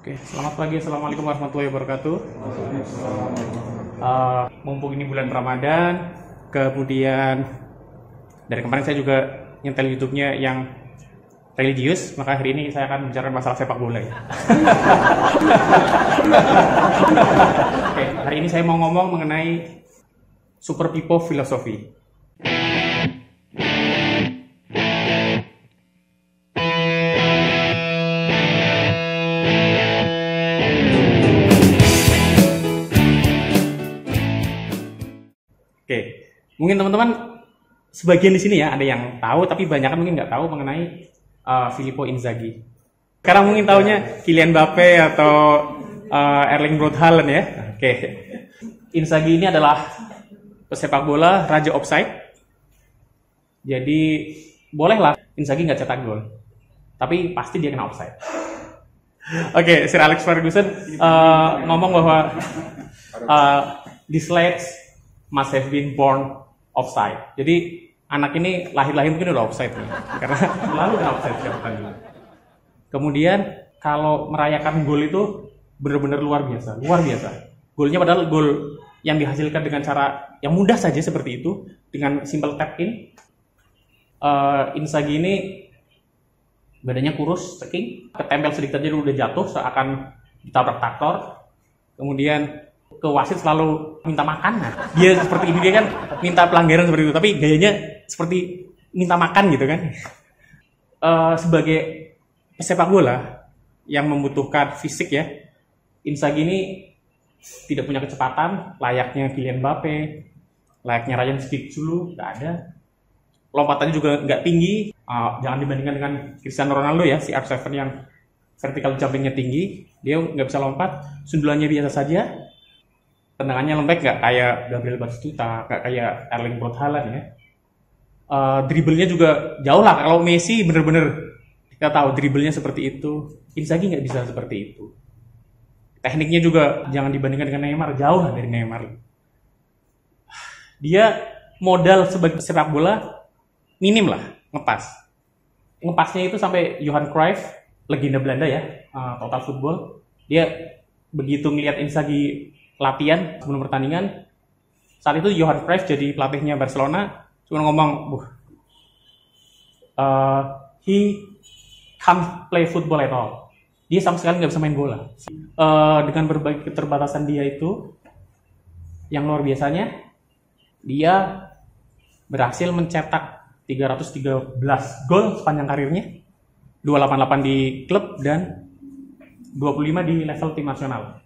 Oke, selamat pagi, assalamualaikum warahmatullahi wabarakatuh. Mumpung ini bulan Ramadan, kemudian dari kemarin saya juga nyetel YouTube-nya yang religius, maka hari ini saya akan bicara masalah sepak bola ya. Oke, hari ini saya mau ngomong mengenai Super Pipo filosofi. Oke, mungkin teman-teman sebagian di sini ya ada yang tahu, tapi banyak kan mungkin nggak tahu mengenai Filippo Inzaghi. Sekarang mungkin tahunya Kylian Mbappe atau Erling Braut Haaland ya. Oke, Inzaghi ini adalah pesepak bola raja offside. Jadi bolehlah Inzaghi nggak cetak gol, tapi pasti dia kena offside. Oke, Sir Alex Ferguson ngomong bahwa these legs must have been born offside. Jadi anak ini lahir-lahir mungkin udah offside nih, karena selalu kena offside setiap kali. Kemudian kalau merayakan gol itu benar-benar luar biasa. Golnya padahal gol yang dihasilkan dengan cara yang mudah saja seperti itu, dengan simple tap in. Inzaghi ini badannya kurus, ceking, ketempel sedikit aja udah jatuh seakan ditabrak traktor. Kemudian ke wasit selalu minta makan. Nah, dia seperti ini, dia kan minta pelanggaran seperti itu, tapi gayanya seperti minta makan gitu kan. Sebagai pesepak bola yang membutuhkan fisik ya, Inzaghi ini tidak punya kecepatan layaknya Kylian Mbappe, layaknya Ryan Giggs dulu, nggak ada. Lompatannya juga nggak tinggi, jangan dibandingkan dengan Cristiano Ronaldo ya, si R7 yang vertical jumpingnya tinggi, dia nggak bisa lompat, sundulannya biasa saja. Tendangannya lembek, nggak kayak Gabriel Batistuta, nggak kayak Erling Braut Haaland ya. Dribblenya juga jauh lah. Kalau Messi bener-bener kita tahu dribblenya seperti itu, Inzaghi nggak bisa seperti itu. Tekniknya juga jangan dibandingkan dengan Neymar, jauh lah dari Neymar. Dia modal sebagai sepak bola minim lah, ngepas. Ngepasnya itu sampai Johan Cruyff, legenda Belanda ya, total football. Dia begitu ngelihat Inzaghi latihan sebelum pertandingan, saat itu Johan Cruyff jadi pelatihnya Barcelona, cuma ngomong, he can't play football at all. Dia sama sekali nggak bisa main bola. Dengan berbagai keterbatasan dia itu, yang luar biasanya, dia berhasil mencetak 313 gol sepanjang karirnya, 288 di klub dan 25 di level tim nasional.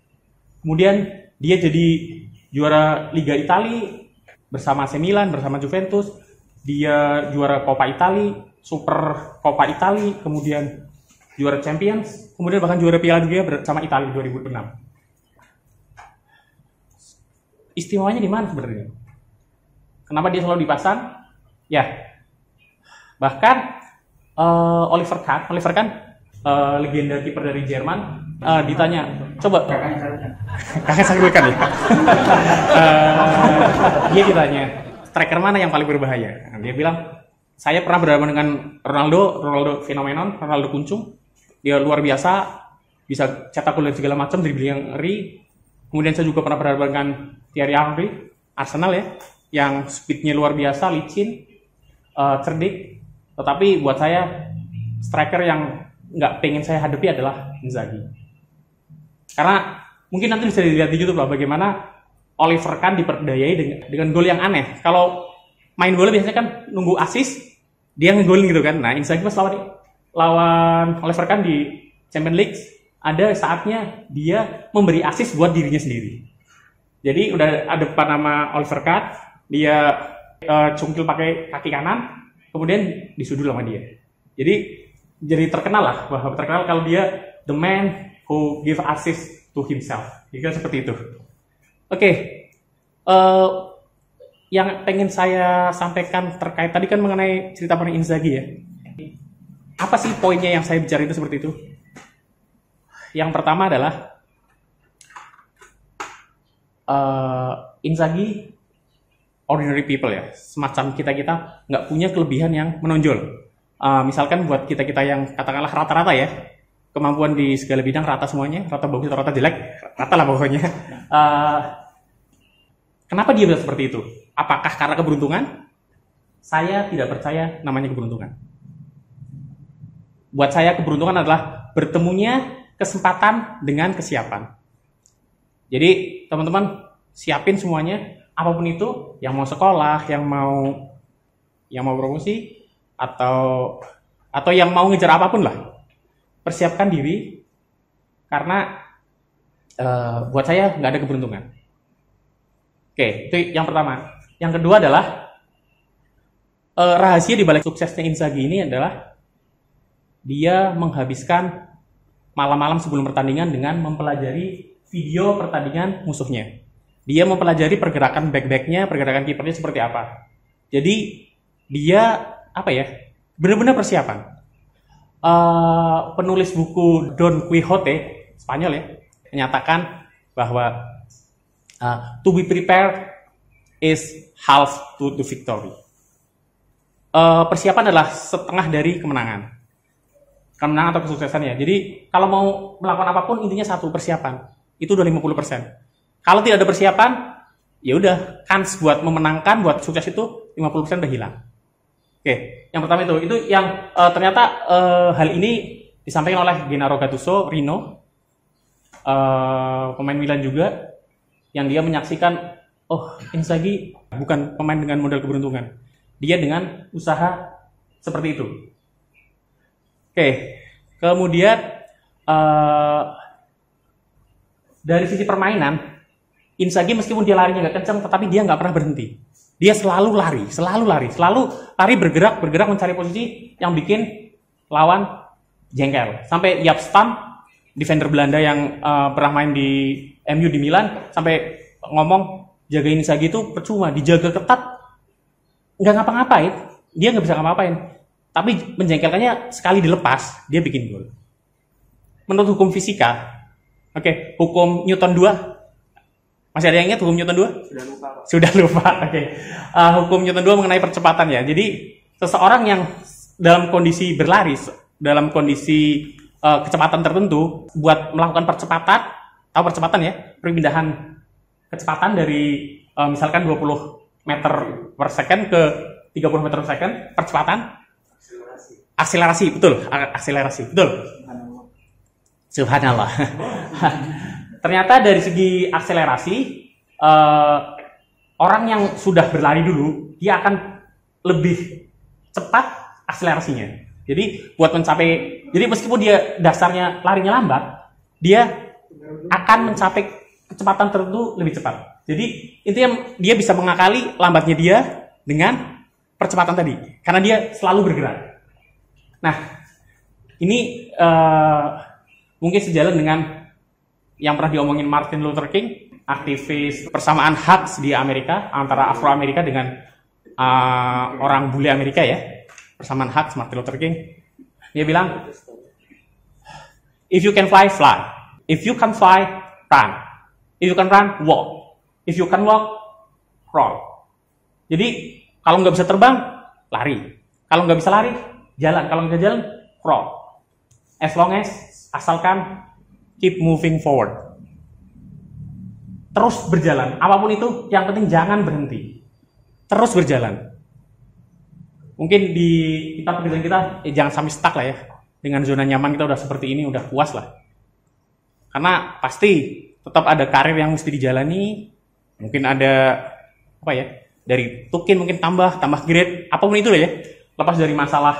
Kemudian dia jadi juara Liga Italia bersama AC Milan, bersama Juventus. Dia juara Coppa Italia, Super Coppa Italia, kemudian juara Champions, kemudian bahkan juara Piala Dunia bersama Italia 2006. Istimewanya di mana sebenarnya? Kenapa dia selalu dipasang? Ya, bahkan Oliver Kahn, legenda kiper dari Jerman, ditanya, coba kakak salukan ya. Dia ditanya, striker mana yang paling berbahaya? Dia bilang, saya pernah berhadapan dengan Ronaldo fenomenon, Ronaldo kuncung. Dia luar biasa, bisa cetak gol dan segala macam, dribbling yang ngeri. Kemudian saya juga pernah berhadapan dengan Thierry Henry, Arsenal ya, yang speednya luar biasa, licin, cerdik. Tetapi buat saya, striker yang nggak pengen saya hadapi adalah Inzaghi. Karena mungkin nanti bisa dilihat di YouTube lah bagaimana Oliver Kahn diperdayai dengan gol yang aneh. Kalau main bola biasanya kan nunggu assist, dia ngegolin gitu kan. Nah, Inzaghi pas lawan Oliver Kahn di Champions League, ada saatnya dia memberi assist buat dirinya sendiri. Jadi udah ada depan nama Oliver Kahn, dia cungkil pakai kaki kanan, kemudian disudul sama dia. Jadi terkenal lah, bahwa terkenal kalau dia the man who give assist to himself. Jadi seperti itu. Oke, yang pengen saya sampaikan terkait tadi kan mengenai cerita mengenai Inzaghi ya. Apa sih poinnya yang saya bicara itu seperti itu? Yang pertama adalah Inzaghi ordinary people ya, semacam kita nggak punya kelebihan yang menonjol. Misalkan buat kita yang katakanlah rata-rata ya, kemampuan di segala bidang rata semuanya, rata bagus atau rata jelek, rata lah pokoknya. Kenapa dia bisa seperti itu? Apakah karena keberuntungan? Saya tidak percaya namanya keberuntungan. Buat saya keberuntungan adalah bertemunya kesempatan dengan kesiapan. Jadi teman-teman siapin semuanya, apapun itu, yang mau sekolah, yang mau promosi, atau yang mau ngejar apapun lah. Persiapkan diri, karena buat saya nggak ada keberuntungan. Oke, itu yang pertama. Yang kedua adalah rahasia di balik suksesnya Inzaghi ini adalah dia menghabiskan malam-malam sebelum pertandingan dengan mempelajari video pertandingan musuhnya. Dia mempelajari pergerakan back-backnya, pergerakan kipernya seperti apa. Jadi dia benar-benar persiapan. Penulis buku Don Quixote, Spanyol ya, menyatakan bahwa to be prepared is half to the victory. Persiapan adalah setengah dari kemenangan atau kesuksesannya. Jadi kalau mau melakukan apapun intinya satu, persiapan. Itu udah 50%. Kalau tidak ada persiapan, ya udah, kans buat memenangkan, buat sukses itu 50% udah hilang. Oke, yang pertama itu yang ternyata hal ini disampaikan oleh Gennaro Gattuso, Rino, pemain Milan juga, yang dia menyaksikan, Inzaghi bukan pemain dengan modal keberuntungan, dia dengan usaha seperti itu. Oke, kemudian dari sisi permainan, Inzaghi meskipun dia larinya nggak kencang, tetapi dia nggak pernah berhenti. Dia selalu lari, bergerak mencari posisi yang bikin lawan jengkel. Sampai Jaap Stam, defender Belanda yang pernah main di MU di Milan, sampai ngomong jagain Inzaghi itu percuma, dijaga ketat, nggak ngapa-ngapain, dia nggak bisa ngapa-ngapain. Tapi menjengkelkannya sekali dilepas, dia bikin gol. Menurut hukum fisika, hukum Newton 2, masih ada yang ingat hukum Newton 2? Sudah lupa. Hukum Newton 2 mengenai percepatan ya. Jadi seseorang yang dalam kondisi berlari, dalam kondisi kecepatan tertentu, buat melakukan percepatan, tahu percepatan ya, perpindahan kecepatan dari misalkan 20 meter per second ke 30 meter per second, percepatan, akselerasi, betul. Subhanallah. Ternyata dari segi akselerasi, orang yang sudah berlari dulu, dia akan lebih cepat akselerasinya. Jadi meskipun dia dasarnya larinya lambat, dia akan mencapai kecepatan tertentu lebih cepat. Jadi intinya dia bisa mengakali lambatnya dia dengan percepatan tadi, karena dia selalu bergerak. Nah, ini mungkin sejalan dengan yang pernah diomongin Martin Luther King, aktivis persamaan hak di Amerika, antara Afro-Amerika dengan orang bule Amerika ya, persamaan hak Martin Luther King. Dia bilang, if you can fly, fly. If you can fly, run. If you can run, walk. If you can walk, crawl. Jadi, kalau nggak bisa terbang, lari. Kalau nggak bisa lari, jalan. Kalau nggak jalan, crawl. As long as, asalkan keep moving forward. Terus berjalan. Apapun itu, yang penting jangan berhenti. Terus berjalan. Mungkin di pekerjaan kita, jangan sampai stuck lah ya. Dengan zona nyaman kita udah seperti ini, udah puas lah. Karena pasti tetap ada karir yang mesti dijalani. Mungkin ada, dari tukin mungkin tambah grade. Apapun itu lah ya. Lepas dari masalah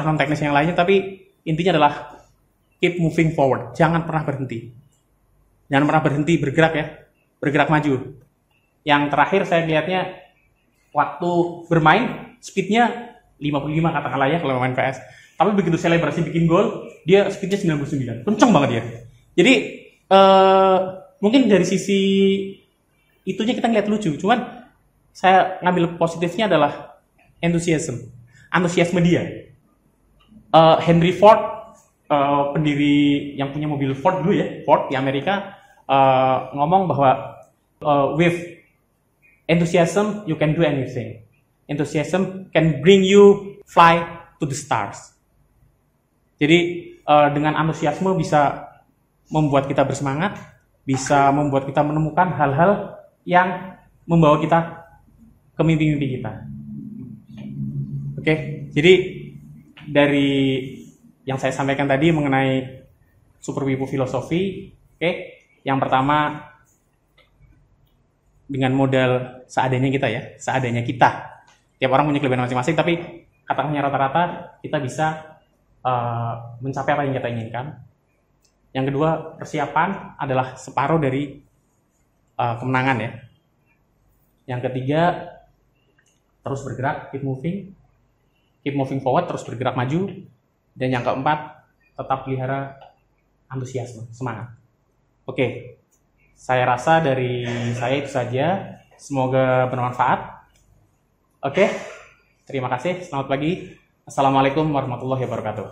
non teknis yang lainnya, tapi intinya adalah keep moving forward. Jangan pernah berhenti. Jangan pernah berhenti bergerak ya. Bergerak maju. Yang terakhir saya lihatnya waktu bermain speednya 55 katakanlah ya kalau main PS. Tapi begitu selebrasi bikin gol, dia speednya 99. Kenceng banget dia. Jadi mungkin dari sisi itunya kita ngeliat lucu. Cuman saya ngambil positifnya adalah antusiasme dia. Henry Ford, pendiri yang punya mobil Ford dulu ya, Ford di Amerika, ngomong bahwa with enthusiasm you can do anything. Enthusiasm can bring you fly to the stars. Jadi dengan antusiasme bisa membuat kita bersemangat, bisa membuat kita menemukan hal-hal yang membawa kita ke mimpi-mimpi kita. Oke, jadi dari yang saya sampaikan tadi mengenai Super Wibu filosofi, oke, yang pertama dengan modal seadanya kita ya, seadanya kita. Tiap orang punya kelebihan masing-masing, tapi katakannya rata-rata kita bisa mencapai apa yang kita inginkan. Yang kedua, persiapan adalah separuh dari kemenangan ya. Yang ketiga, terus bergerak, keep moving forward, terus bergerak maju. Dan yang keempat, tetap pelihara antusiasme, semangat. Oke, saya rasa dari saya itu saja. Semoga bermanfaat. Oke, terima kasih. Selamat pagi. Assalamualaikum warahmatullahi wabarakatuh.